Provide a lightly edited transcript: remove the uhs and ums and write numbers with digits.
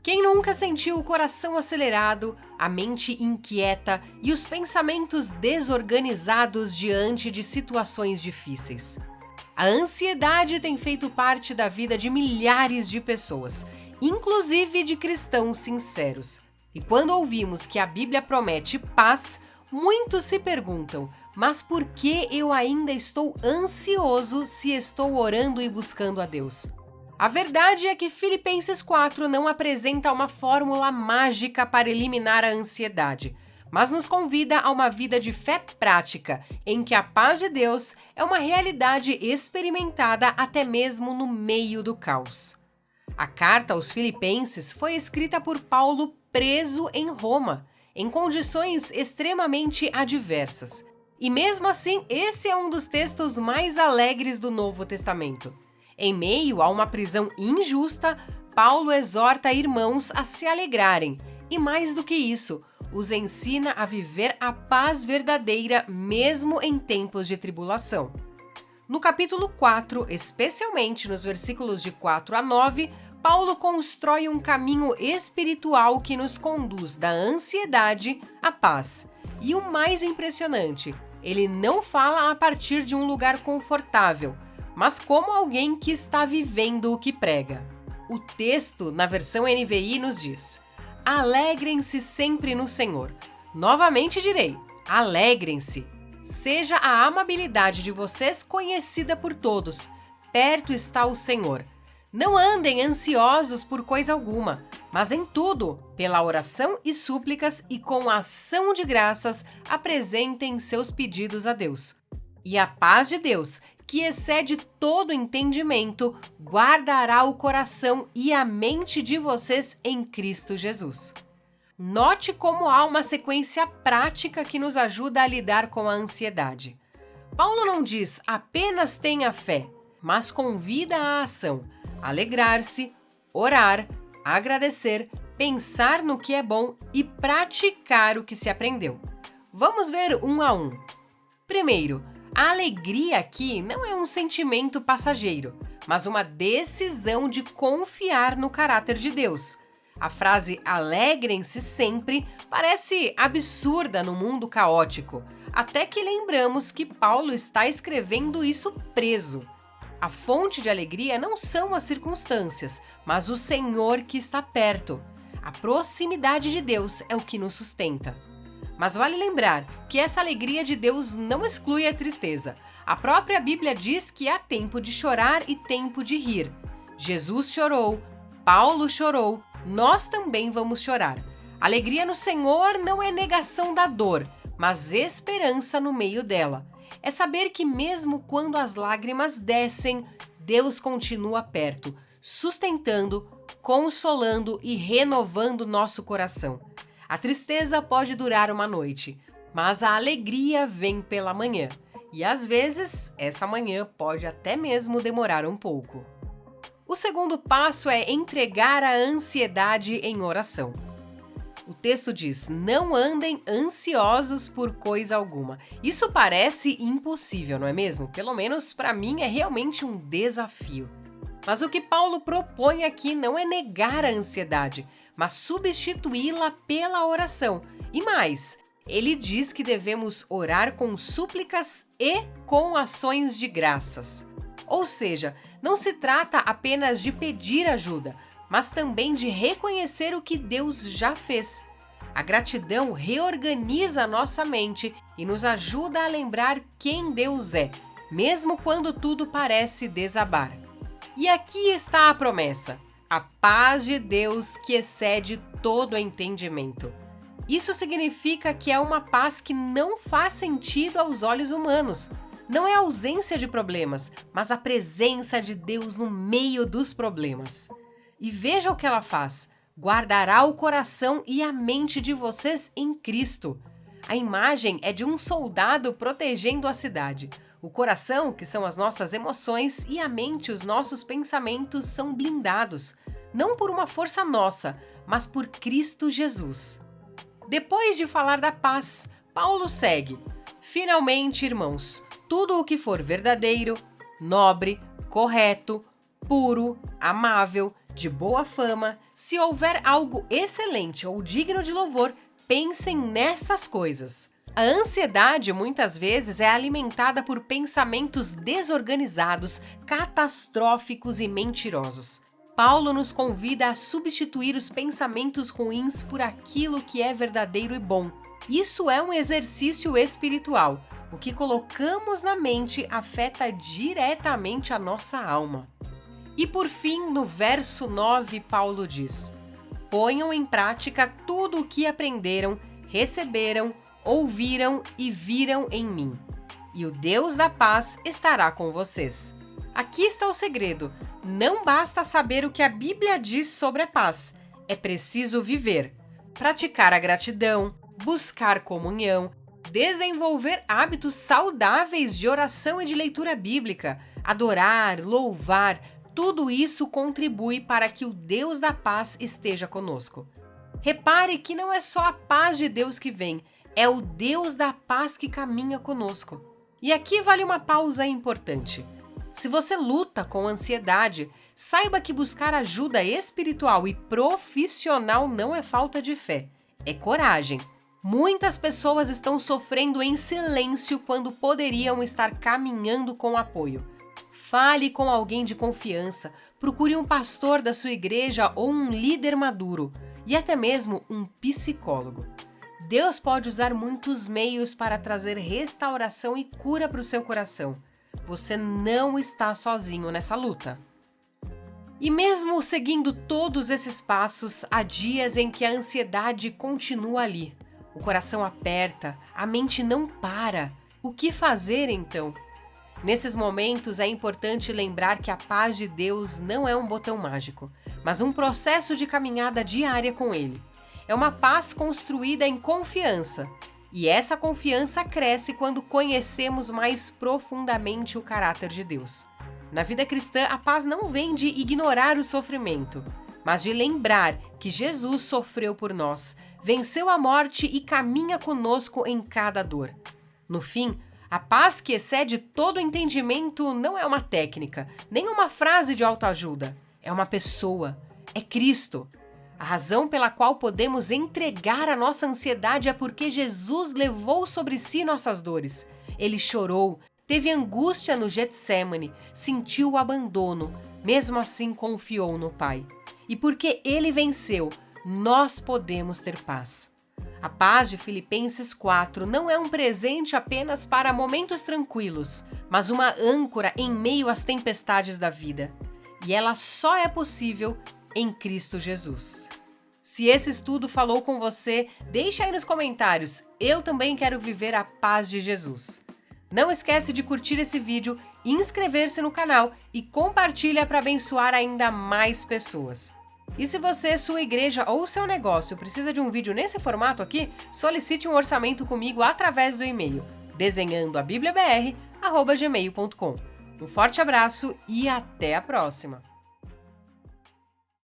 Quem nunca sentiu o coração acelerado, a mente inquieta e os pensamentos desorganizados diante de situações difíceis? A ansiedade tem feito parte da vida de milhares de pessoas, inclusive de cristãos sinceros. E quando ouvimos que a Bíblia promete paz, muitos se perguntam: mas por que eu ainda estou ansioso se estou orando e buscando a Deus? A verdade é que Filipenses 4 não apresenta uma fórmula mágica para eliminar a ansiedade, mas nos convida a uma vida de fé prática, em que a paz de Deus é uma realidade experimentada até mesmo no meio do caos. A carta aos Filipenses foi escrita por Paulo preso em Roma, em condições extremamente adversas. E mesmo assim, esse é um dos textos mais alegres do Novo Testamento. Em meio a uma prisão injusta, Paulo exorta irmãos a se alegrarem e, mais do que isso, os ensina a viver a paz verdadeira mesmo em tempos de tribulação. No capítulo 4, especialmente nos versículos de 4 a 9, Paulo constrói um caminho espiritual que nos conduz da ansiedade à paz. E o mais impressionante, ele não fala a partir de um lugar confortável, mas como alguém que está vivendo o que prega. O texto, na versão NVI, nos diz: alegrem-se sempre no Senhor. Novamente direi, alegrem-se. Seja a amabilidade de vocês conhecida por todos. Perto está o Senhor. Não andem ansiosos por coisa alguma, mas em tudo, pela oração e súplicas e com ação de graças, apresentem seus pedidos a Deus. E a paz de Deus, que excede todo entendimento, guardará o coração e a mente de vocês em Cristo Jesus. Note como há uma sequência prática que nos ajuda a lidar com a ansiedade. Paulo não diz apenas tenha fé, mas convida à ação, alegrar-se, orar, agradecer, pensar no que é bom e praticar o que se aprendeu. Vamos ver um a um. Primeiro, a alegria aqui não é um sentimento passageiro, mas uma decisão de confiar no caráter de Deus. A frase alegrem-se sempre parece absurda no mundo caótico, até que lembramos que Paulo está escrevendo isso preso. A fonte de alegria não são as circunstâncias, mas o Senhor que está perto. A proximidade de Deus é o que nos sustenta. Mas vale lembrar que essa alegria de Deus não exclui a tristeza. A própria Bíblia diz que há tempo de chorar e tempo de rir. Jesus chorou, Paulo chorou, nós também vamos chorar. Alegria no Senhor não é negação da dor, mas esperança no meio dela. É saber que mesmo quando as lágrimas descem, Deus continua perto, sustentando, consolando e renovando nosso coração. A tristeza pode durar uma noite, mas a alegria vem pela manhã. E às vezes, essa manhã pode até mesmo demorar um pouco. O segundo passo é entregar a ansiedade em oração. O texto diz: não andem ansiosos por coisa alguma. Isso parece impossível, não é mesmo? Pelo menos para mim é realmente um desafio. Mas o que Paulo propõe aqui não é negar a ansiedade, mas substituí-la pela oração. E mais, ele diz que devemos orar com súplicas e com ações de graças. Ou seja, não se trata apenas de pedir ajuda, mas também de reconhecer o que Deus já fez. A gratidão reorganiza a nossa mente e nos ajuda a lembrar quem Deus é, mesmo quando tudo parece desabar. E aqui está a promessa: a paz de Deus que excede todo entendimento. Isso significa que é uma paz que não faz sentido aos olhos humanos. Não é a ausência de problemas, mas a presença de Deus no meio dos problemas. E veja o que ela faz: guardará o coração e a mente de vocês em Cristo. A imagem é de um soldado protegendo a cidade. O coração, que são as nossas emoções, e a mente, os nossos pensamentos, são blindados, não por uma força nossa, mas por Cristo Jesus. Depois de falar da paz, Paulo segue: finalmente, irmãos, tudo o que for verdadeiro, nobre, correto, puro, amável, de boa fama, se houver algo excelente ou digno de louvor, pensem nessas coisas. A ansiedade, muitas vezes, é alimentada por pensamentos desorganizados, catastróficos e mentirosos. Paulo nos convida a substituir os pensamentos ruins por aquilo que é verdadeiro e bom. Isso é um exercício espiritual. O que colocamos na mente afeta diretamente a nossa alma. E por fim, no verso 9, Paulo diz: ponham em prática tudo o que aprenderam, receberam, ouviram e viram em mim, e o Deus da paz estará com vocês. Aqui está o segredo. Não basta saber o que a Bíblia diz sobre a paz. É preciso viver, praticar a gratidão, buscar comunhão, desenvolver hábitos saudáveis de oração e de leitura bíblica, adorar, louvar. Tudo isso contribui para que o Deus da paz esteja conosco. Repare que não é só a paz de Deus que vem, é o Deus da paz que caminha conosco. E aqui vale uma pausa importante. Se você luta com ansiedade, saiba que buscar ajuda espiritual e profissional não é falta de fé, é coragem. Muitas pessoas estão sofrendo em silêncio quando poderiam estar caminhando com apoio. Fale com alguém de confiança, procure um pastor da sua igreja ou um líder maduro, e até mesmo um psicólogo. Deus pode usar muitos meios para trazer restauração e cura para o seu coração. Você não está sozinho nessa luta. E mesmo seguindo todos esses passos, há dias em que a ansiedade continua ali. O coração aperta, a mente não para. O que fazer então? Nesses momentos é importante lembrar que a paz de Deus não é um botão mágico, mas um processo de caminhada diária com Ele. É uma paz construída em confiança. E essa confiança cresce quando conhecemos mais profundamente o caráter de Deus. Na vida cristã, a paz não vem de ignorar o sofrimento, mas de lembrar que Jesus sofreu por nós, venceu a morte e caminha conosco em cada dor. No fim, a paz que excede todo entendimento não é uma técnica, nem uma frase de autoajuda. É uma pessoa, é Cristo. A razão pela qual podemos entregar a nossa ansiedade é porque Jesus levou sobre si nossas dores. Ele chorou, teve angústia no Getsêmani, sentiu o abandono, mesmo assim confiou no Pai. E porque Ele venceu, nós podemos ter paz. A paz de Filipenses 4 não é um presente apenas para momentos tranquilos, mas uma âncora em meio às tempestades da vida. E ela só é possível em Cristo Jesus. Se esse estudo falou com você, deixa aí nos comentários. Eu também quero viver a paz de Jesus. Não esquece de curtir esse vídeo, inscrever-se no canal e compartilha para abençoar ainda mais pessoas. E se você, sua igreja ou seu negócio precisa de um vídeo nesse formato aqui, solicite um orçamento comigo através do e-mail desenhandoabibliabr@gmail.com. Um forte abraço e até a próxima!